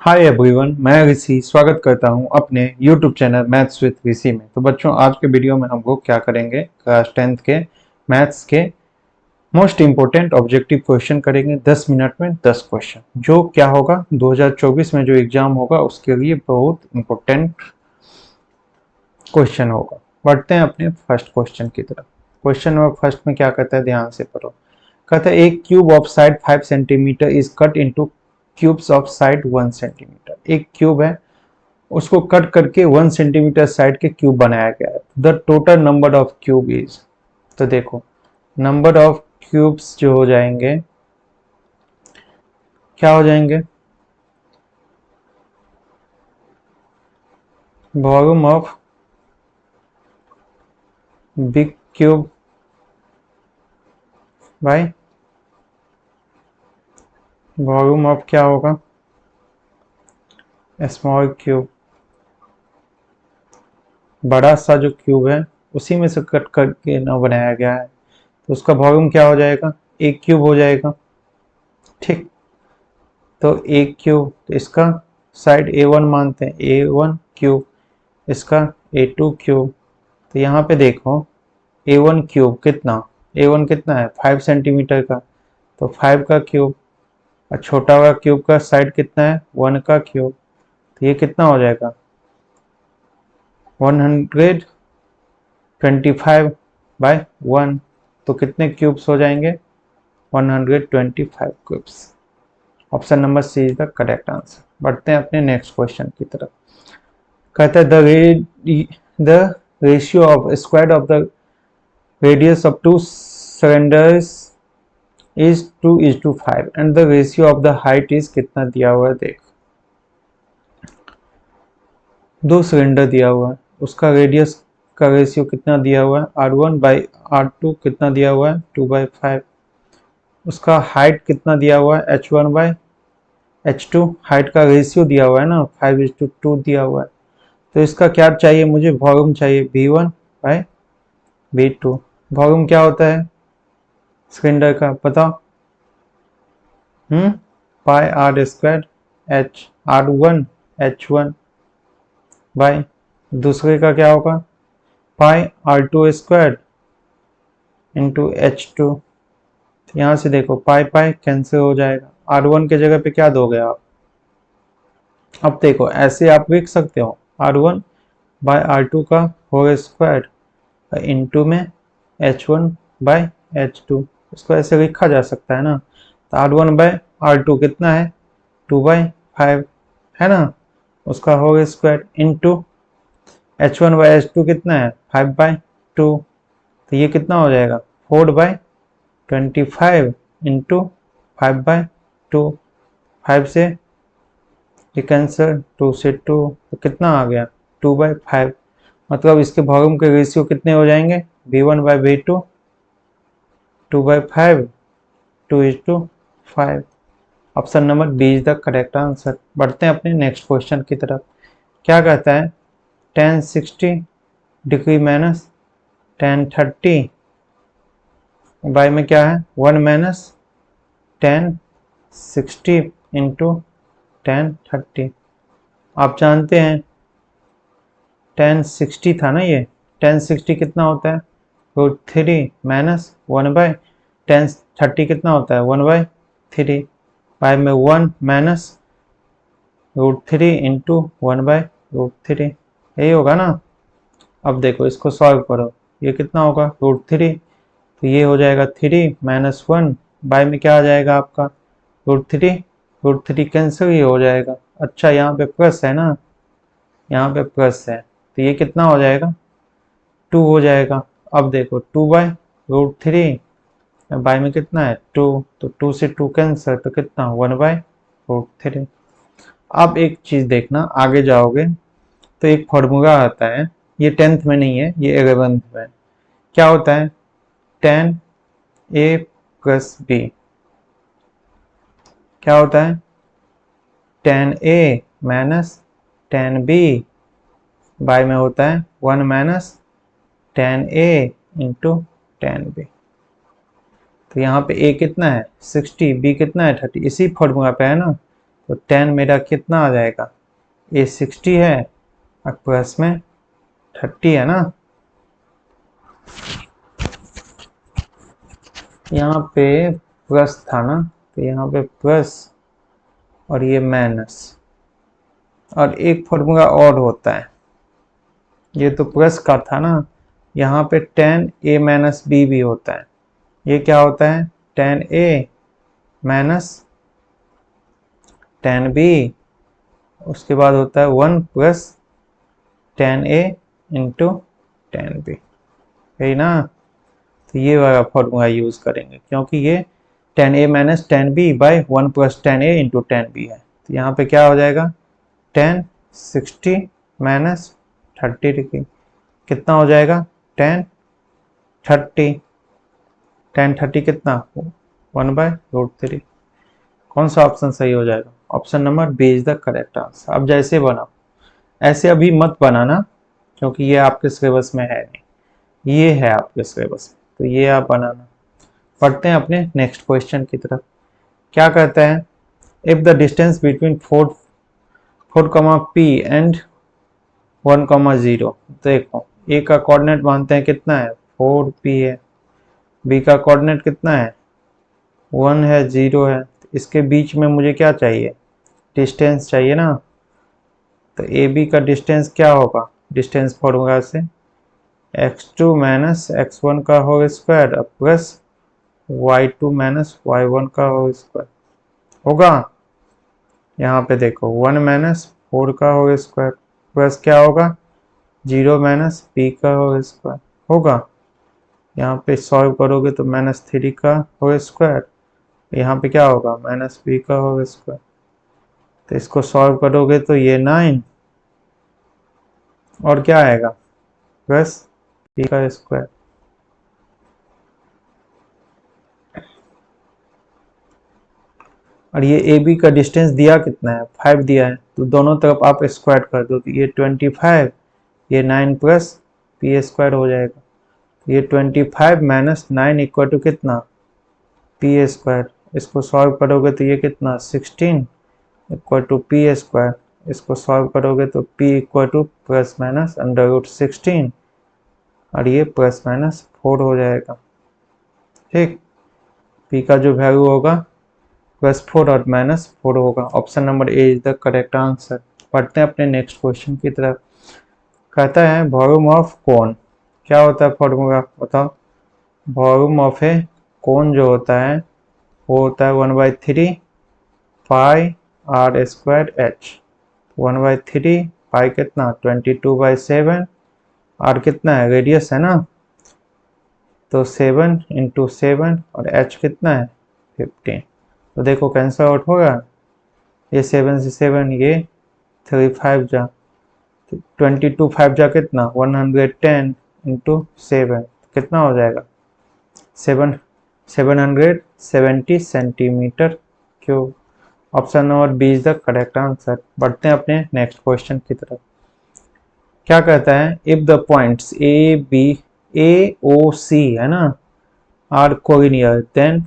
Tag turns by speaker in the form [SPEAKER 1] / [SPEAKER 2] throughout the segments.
[SPEAKER 1] Hi everyone, मैं ऋषि स्वागत करता हूं अपने YouTube चैनल मैथ्स विद ऋषि में। तो बच्चों, आज के वीडियो में हम लोग क्या करेंगे, क्लास 10th के मैथ्स के मोस्ट इम्पोर्टेंट ऑब्जेक्टिव क्वेश्चन करेंगे। 10 मिनट में 10 क्वेश्चन, जो क्या होगा 2024 में जो एग्जाम होगा उसके लिए बहुत इम्पोर्टेंट क्वेश्चन होगा। बढ़ते हैं अपने फर्स्ट क्वेश्चन की तरफ। क्वेश्चन नंबर फर्स्ट में क्या कहता है, ध्यान से पढ़ो। कहता है एक cube of side 5 centimetre is cut into cubes of side 1 centimetre. एक क्यूब है, उसको कट करके 1 सेंटीमीटर साइड के क्यूब बनाया गया है। The total number of cube is, तो देखो नंबर ऑफ क्यूब्स जो हो जाएंगे, क्या हो जाएंगे, volume of big cube by volume of क्या होगा, स्मॉल क्यूब। बड़ा सा जो क्यूब है उसी में से कट करके ना बनाया गया है, तो उसका वॉल्यूम क्या हो जाएगा, एक क्यूब हो जाएगा। ठीक, तो एक क्यूब, तो इसका साइड A1 मानते हैं, A1 क्यूब, इसका A2 क्यूब। तो यहाँ पे देखो A1 क्यूब कितना, A1 कितना है 5 सेंटीमीटर का, तो 5 का क्यूब, और छोटा वाला क्यूब का साइड कितना है 1 का क्यूब, तो ये कितना हो जाएगा 125/1। तो कितने क्यूब्स हो जाएंगे 125 cubes. Option number C is the correct answer. बढ़ते हैं अपने नेक्स्ट क्वेश्चन की तरफ। कहता है the ratio of square of the radius of two cylinders is 2:5 and the ratio of the height is, कितना दिया हुआ है देख, दो सिलेंडर दिया हुआ है, उसका रेडियस का रेशियो कितना दिया हुआ है R1/R2, कितना दिया हुआ है 2/5। उसका हाइट कितना दिया हुआ है H1/H2, हाइट का रेशियो दिया हुआ है ना 5:2 दिया हुआ है। तो इसका क्या चाहिए, मुझे वॉल्यूम चाहिए V1/V2। वॉल्यूम क्या होता है सिलेंडर का, बताओ। Pi R square H, R1H1 by, दूसरे का क्या होगा पाई R2 स्क्वायर इंटू H2। यहाँ से देखो पाई पाई कैंसिल हो जाएगा, R1 के जगह पे क्या दोगे आप। अब देखो ऐसे आप लिख सकते हो R1/R2 का होल स्क्वायर इंटू में H1/H2, इसको ऐसे लिखा जा सकता है ना। तो R1/R2 कितना है 2/5 है ना, उसका होल स्क्वायर इंटू H1/H2 कितना है 5/2। तो ये कितना हो जाएगा 4/25 इंटू 5/2। 5 से ये कैंसर, 2 से 2, तो कितना आ गया 2/5। मतलब इसके वॉल्यूम के रेशियो कितने हो जाएंगे V1/V2 2/5 2:5। Option number B is the correct answer. बढ़ते हैं अपने नेक्स्ट क्वेश्चन की तरफ। क्या कहता है tan 60 degree minus tan 30 by में क्या है 1 माइनस tan 60 इंटू tan 30। आप जानते हैं tan 60 था ना, ये tan 60 कितना होता है √3 माइनस 1/tan 30 कितना होता है 1/3 बाय में 1 माइनस √3 इंटू 1/√3, यही होगा ना। अब देखो इसको सॉल्व करो, ये कितना होगा √3, तो ये हो जाएगा 3 माइनस 1 बाय में क्या आ जाएगा आपका √3 कैंसिल ही हो जाएगा। अच्छा यहाँ पे प्लस है ना, यहाँ पे प्लस है, तो ये कितना हो जाएगा 2 हो जाएगा। अब देखो 2/√3 बाय में कितना है 2, तो 2 से 2 कैंसिल, तो कितना 1/√3। अब एक चीज देखना, आगे जाओगे तो एक फॉर्मूला आता है, ये 10th में नहीं है, ये 11th में। क्या होता है tan A प्लस B, क्या होता है tan A minus tan B by में होता है 1 minus tan A into tan B। तो यहाँ पे A कितना है 60, B कितना है 30, इसी फॉर्मूला पे है ना। तो 10 मेरा कितना आ जाएगा, ये 60 है और प्लस में 30 है ना। यहाँ पे प्लस था ना, तो यहाँ पे प्लस और ये माइनस, और एक फॉर्मूला और होता है, ये तो प्लस का था ना, यहाँ पे 10a माइनस बी भी होता है। ये क्या होता है, 10a माइनस 10b, उसके बाद होता है 1 प्लस 10a इंटू 10b, यही ना। तो ये वाला फॉर्मूला यूज करेंगे, क्योंकि ये 10a minus 10b by 1 plus 10a into 10b है। तो यहाँ पे क्या हो जाएगा, 10 60 माइनस 30 डिग्री कितना हो जाएगा, 10 30, 10 30 कितना 1/√3। कौन सा ऑप्शन सही हो जाएगा, option number B is the correct answer. अब जैसे बनाओ, ऐसे अभी मत बनाना क्योंकि ये आपके सिलेबस में है नहीं, ये है आपके सिलेबस में, तो ये आप बनाना। पढ़ते हैं अपने नेक्स्ट क्वेश्चन की तरफ। क्या कहता है, if the distance between 4 P and 1, 0। देखो ए का कोऑर्डिनेट मानते हैं कितना है, 4P है, बी का कोऑर्डिनेट कितना है, 1 है, 0 है। इसके बीच में मुझे क्या चाहिए, डिस्टेंस चाहिए ना। तो ए बी का डिस्टेंस क्या होगा, डिस्टेंस फॉर्मूला से x2 माइनस x1 का whole square plus y2 minus y1 का होल स्क्वायर होगा। यहाँ पे देखो 1 माइनस 4 का होल स्क्वायर प्लस क्या होगा, 0 माइनस b का होल स्क्वायर होगा। यहाँ पे सॉल्व करोगे तो -3 का होल स्क्वायर, यहाँ पे क्या होगा, -b का होल स्क्वायर। तो इसको सॉल्व करोगे तो ये 9 और क्या आएगा, प्लस b का स्क्वायर। और ये ए बी का डिस्टेंस दिया कितना है, 5 दिया है, तो दोनों तरफ आप स्क्वायर कर दो, तो ये 25, ये 9 प्लस पी स्क्वायर हो जाएगा। तो ये 25 माइनस 9 इक्वल टू कितना, पी स्क्वायर। इसको सॉल्व करोगे तो ये कितना, 16 इक्वल टू पी स्क्वायर। इसको सॉल्व करोगे तो p equal two plus minus √16 और ये प्लस माइनस 4 हो जाएगा। ठीक, p का जो वैल्यू होगा +4 और -4 होगा। Option number A is the correct answer. पढ़ते हैं अपने नेक्स्ट क्वेश्चन की तरफ। कहता है वॉल्यूम ऑफ कोन, क्या होता है फॉर्मूला बताओ। वॉल्यूम ऑफ ए कोन जो होता है वो होता है 1/3 पाई r स्क्वायर h। 1/3 पाई कितना 22/7, r कितना है, रेडियस है ना, तो 7 × 7 और h कितना है 15। तो देखो कैंसल आउट होगा, ये 7 से 7, ये 3 5 जा, 22 5 जा कितना 110 × 7 कितना हो जाएगा 770 centimetre cube. Option number B is the correct answer. बढ़ते हैं अपने नेक्स्ट क्वेश्चन की तरफ। क्या कहता है, इफ द पॉइंट्स ए ओ सी है ना आर कोलिनियर देन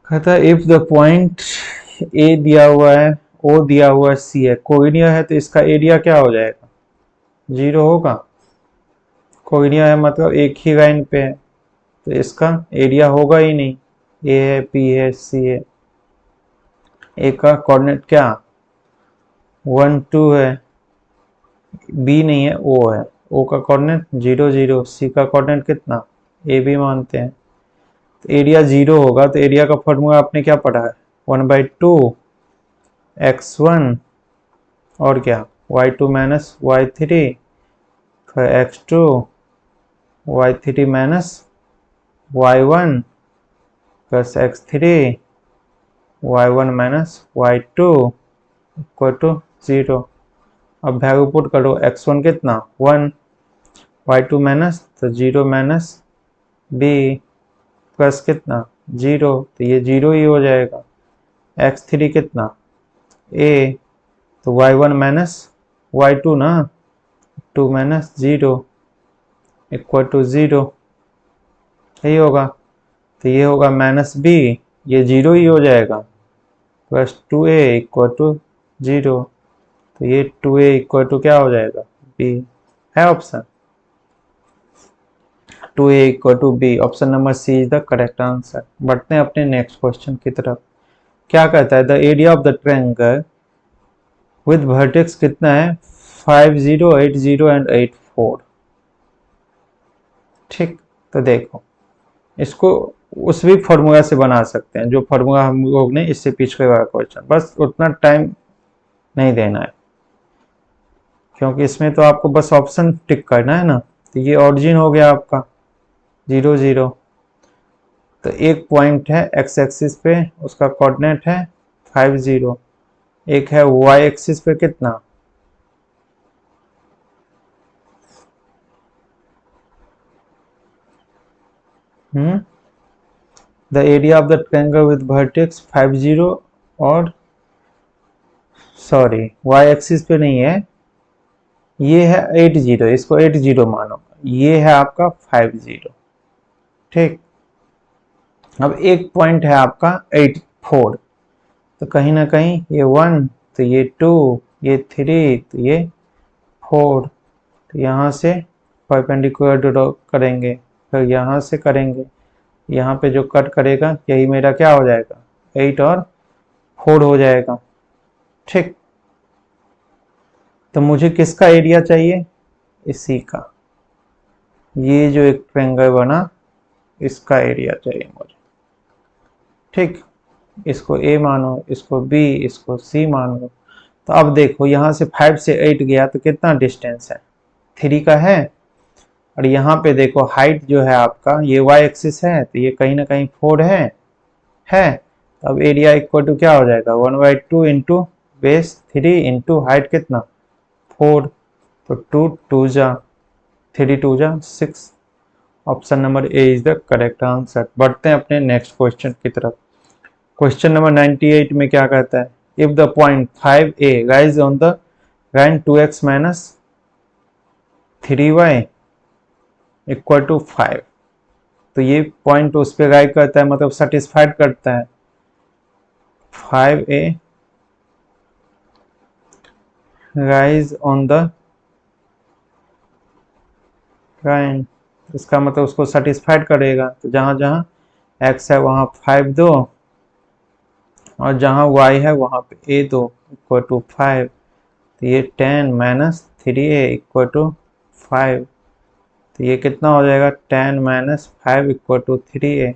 [SPEAKER 1] कहता है इफ द पॉइंट ए दिया हुआ है, ओ दिया हुआ है, सी है, कोलिनियर है, तो इसका एरिया क्या हो जाएगा, 0 होगा। कोलिनियर है मतलब एक ही लाइन पे है, तो इसका एरिया होगा ही नहीं। ए है, बी है, सी है, ए का कोऑर्डिनेट क्या 1 2 है, बी नहीं है, ओ है, ओ का कोऑर्डिनेट 0 0, सी का कोऑर्डिनेट कितना, ए बी मानते हैं, तो एरिया 0 होगा। तो एरिया का फॉर्मूला आपने क्या पढ़ा है, 1/2 x1 और क्या y2 माइनस y3 फिर x2 y3 minus y1 plus x3 y1 minus y2 equal to 0। अब वैल्यू पुट करो, x1 कितना 1, y2 माइनस तो 0 माइनस b प्लस कितना 0, तो ये 0 ही हो जाएगा। x3 कितना a, तो y1 माइनस y2 ना 2 माइनस 0 इक्वल टू 0, यही होगा। तो ये होगा -b, ये 0 ही हो जाएगा, प्लस 2a इक्वल टू 0। तो ये 2a इक्वल टू क्या हो जाएगा, b है option. 2a equal to b, option number C is the correct answer. बढ़ते हैं अपने नेक्स्ट क्वेश्चन की तरफ। क्या कहता है, the area of the triangle with vertex कितना है, 5 0 8 0 एंड 8 4। ठीक, तो देखो इसको उस भी फॉर्मूला से बना सकते हैं जो फॉर्मूला हम लोग ने इससे पिछले वाला क्वेश्चन, बस उतना टाइम नहीं देना है, क्योंकि इसमें तो आपको बस ऑप्शन टिक करना है ना। तो ये ऑरिजिन हो गया आपका 0 0, तो एक पॉइंट है एक्स एक्सिस पे, उसका कोऑर्डिनेट है 5 0, एक है वाई एक्सिस पे कितना, the area of the triangle with vertex 5 0, और सॉरी वाई एक्सिस पे नहीं है, ये है 8 0, इसको 8 0 मानो, ये है आपका 5 0। ठीक, अब एक पॉइंट है आपका 8 4, तो कहीं ना कहीं ये 1, तो ये 2, ये 3, तो ये 4, तो यहाँ से परपेंडिकुलर ड्रॉ करेंगे, फिर यहाँ से करेंगे, यहाँ पे जो कट करेगा यही मेरा क्या हो जाएगा, 8 और 4 हो जाएगा। ठीक, तो मुझे किसका एरिया चाहिए, इसी का, ये जो एक ट्रायंगल बना इसका एरिया चाहिए मुझे। ठीक, इसको A मानो, इसको B, इसको C मान लो। तो अब देखो यहाँ से 5 से 8 गया तो कितना डिस्टेंस है, 3 का है, और यहाँ पे देखो हाइट जो है आपका, ये y एक्सिस है, तो ये कहीं ना कहीं 4 है। तो अब एरिया इक्वल टू क्या हो जाएगा, 1/2 इंटू बेस 3 इंटू हाइट कितना 4, तो 2 2 जा 3 2 जा 6, option number A is the correct answer. बढ़ते हैं अपने नेक्स्ट क्वेश्चन की तरफ। क्वेश्चन नंबर 98 में क्या कहता है, if the point 5a lies on the line 2x minus 3y equal to 5, तो ये पॉइंट उस पर लाइक करता है, मतलब सेटिस्फाइड करता है। 5a lies on the line, इसका मतलब उसको सेटिस्फाइड करेगा, तो जहां जहां x है वहां 5 दो, और जहां y है वहां पे a दो, इक्वल टू 5, तो ये 10 माइनस 3a इक्वल टू 5, तो ये कितना हो जाएगा, 10 माइनस 5 इक्वल टू 3a,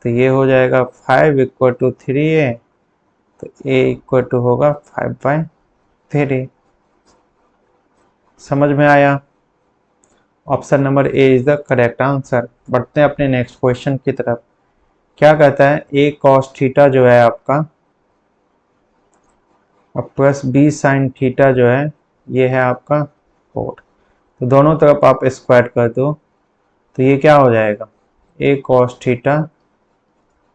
[SPEAKER 1] तो ये हो जाएगा 5 इक्वल टू 3a, तो a इक्वल टू होगा 5/3। समझ में आया, option number A is the correct answer. बढ़ते हैं अपने नेक्स्ट क्वेश्चन की तरफ। क्या कहता है, a cos थीटा जो है आपका और प्लस b sin थीटा जो है, ये है आपका 4, तो दोनों तरफ आप स्क्वायर कर दो, तो ये क्या हो जाएगा, a cos theta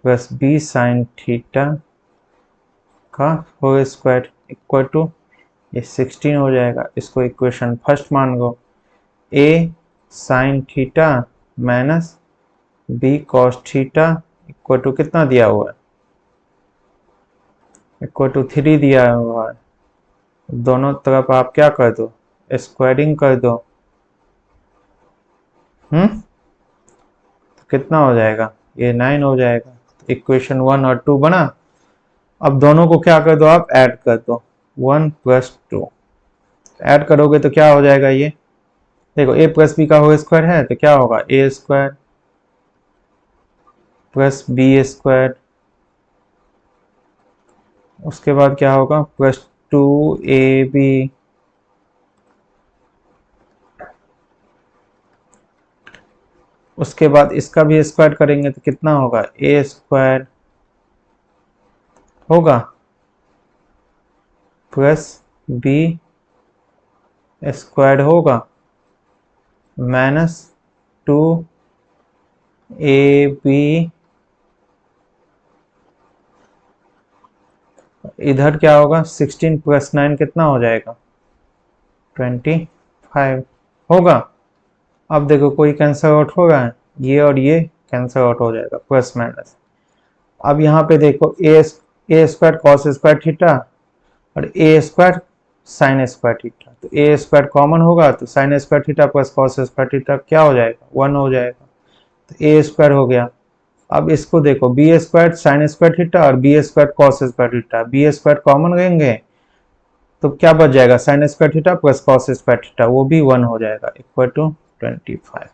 [SPEAKER 1] plus b sin theta का होल स्क्वायर इक्वल टू ये 16 हो जाएगा। इसको इक्वेशन फर्स्ट मान लो, a sin theta minus b cos theta equal to कितना दिया हुआ है, इक्वल टू 3 दिया हुआ है, दोनों तरफ आप क्या कर दो, स्क्वायरिंग कर दो, तो कितना हो जाएगा, ये 9 हो जाएगा। इक्वेशन 1 और 2 बना। अब दोनों को क्या कर दो, आप ऐड कर दो, 1 + 2 ऐड करोगे तो क्या हो जाएगा, ये देखो a + b का होल स्क्वायर है, तो क्या होगा, a² प्लस b², उसके बाद क्या होगा, +2ab, उसके बाद इसका भी स्क्वायर करेंगे तो कितना होगा, a² होगा प्लस b² होगा -2ab, इधर क्या होगा, 16 + 9 कितना हो जाएगा, 25 होगा। अब देखो कोई कैंसल आउट होगा, ये और ये कैंसिल आउट हो जाएगा प्लस माइनस। अब यहाँ पे देखो ए स्क्वायर कॉस स्क्वायर थीटा और ए स्क्वायर साइन स्क्वायर थीटा, तो ए स्क्वायर कॉमन होगा तो sign square theta plus cos square theta क्या हो जाएगा, 1 हो जाएगा, तो ए स्क्वायर हो गया। अब इसको देखो B square sine square theta और B square cos square theta, B square common लेंगे तो क्या बच जाएगा, sine square theta plus cos square theta, वो भी 1 हो जाएगा, इक्वल टू 25।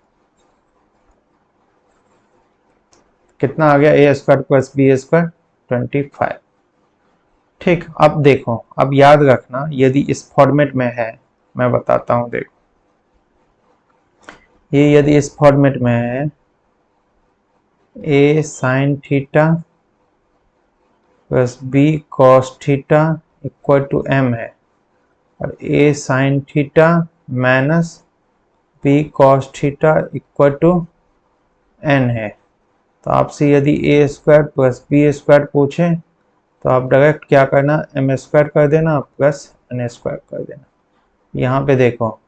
[SPEAKER 1] कितना आ गया, ए स्क्वायर प्लस बी स्क्वायर 25। ठीक, अब देखो, अब याद रखना यदि इस फॉर्मेट में है, मैं बताता हूं, देखो ये यदि इस फॉर्मेट में है A sine theta plus B cos theta equal to M है और A sine theta minus B cos theta equal to N है, तो आपसे यदि A square plus B square पूछे तो आप डायरेक्ट क्या करना, एम स्क्वायर कर देना प्लस एन स्क्वायर कर देना। यहाँ पे देखो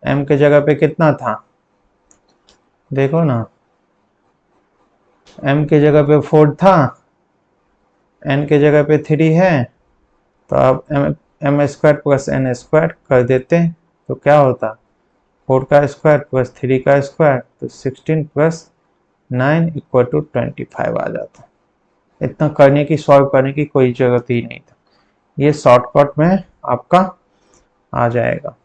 [SPEAKER 1] एम के जगह पे कितना था, देखो ना एम के जगह पे 4 था, एन के जगह पे 3 है, तो आप M square plus N square कर देते तो क्या होता, 4 का स्क्वायर प्लस 3 का स्क्वायर, तो 16 प्लस 9 इक्वल टू 25 आ जाता। इतना करने की, सॉल्व करने की कोई जरूरत ही नहीं था, ये शॉर्टकट में आपका आ जाएगा।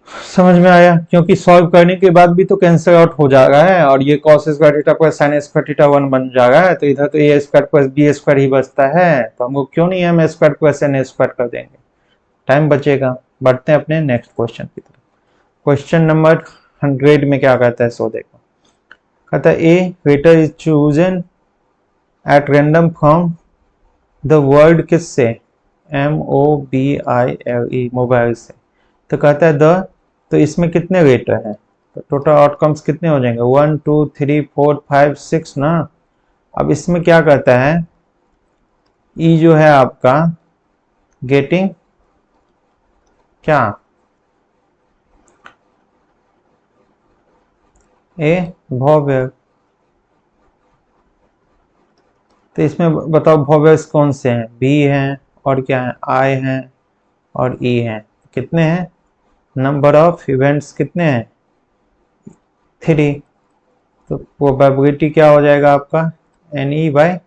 [SPEAKER 1] समझ में आया, क्योंकि सॉल्व करने के बाद भी तो कैंसिल आउट हो जा रहा है और ये cos square theta plus sine square theta 1 बन जा रहा है, तो इधर तो A square plus B square ही बचता है, तो हमको क्यों नहीं M square plus N square कर देंगे, टाइम बचेगा। बढ़ते हैं अपने नेक्स्ट क्वेश्चन की तरफ। क्वेश्चन नंबर 100 में क्या कहता है, सो देखो, कहता है a waiter is chosen at random from the world किससे, MOBILE मोबाइल से, तो कहता है द, तो इसमें कितने वेटर हैं, तो टोटल आउटकम्स कितने हो जाएंगे, 1 2 3 4 5 6 ना। अब इसमें क्या कहता है, ई जो है आपका गेटिंग क्या, ए वॉवेल, तो इसमें बताओ वॉवेल्स कौन से हैं, बी हैं और क्या है, आई हैं और ई हैं, कितने हैं, नंबर ऑफ इवेंट्स कितने हैं, 3, तो प्रोबेबिलिटी क्या हो जाएगा आपका, NE/NS,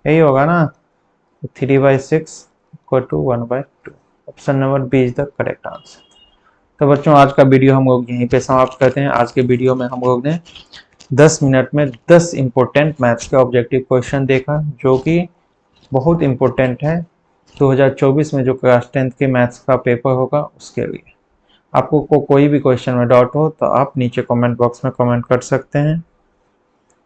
[SPEAKER 1] यही होगा ना, 3/6 equal to 1/2। Option number B is the correct answer. तो बच्चों आज का वीडियो हम लोग यहीं पे समाप्त करते हैं। आज के वीडियो में हम लोग ने 10 मिनट में 10 इंपॉर्टेंट मैथ्स के ऑब्जेक्टिव क्वेश्चन देखा, जो कि बहुत इंपॉर्टेंट है 2024 में जो क्लास 10th के मैथ्स का पेपर होगा उसके लिए। आपको कोई भी क्वेश्चन में डाउट हो तो आप नीचे कमेंट बॉक्स में कमेंट कर सकते हैं।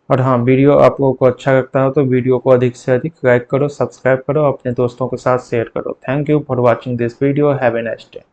[SPEAKER 1] और हाँ, वीडियो आप लोगों को अच्छा लगता हो तो वीडियो को अधिक से अधिक लाइक करो, सब्सक्राइब करो, अपने दोस्तों के साथ शेयर करो। Thank you for watching this video, have a nice day.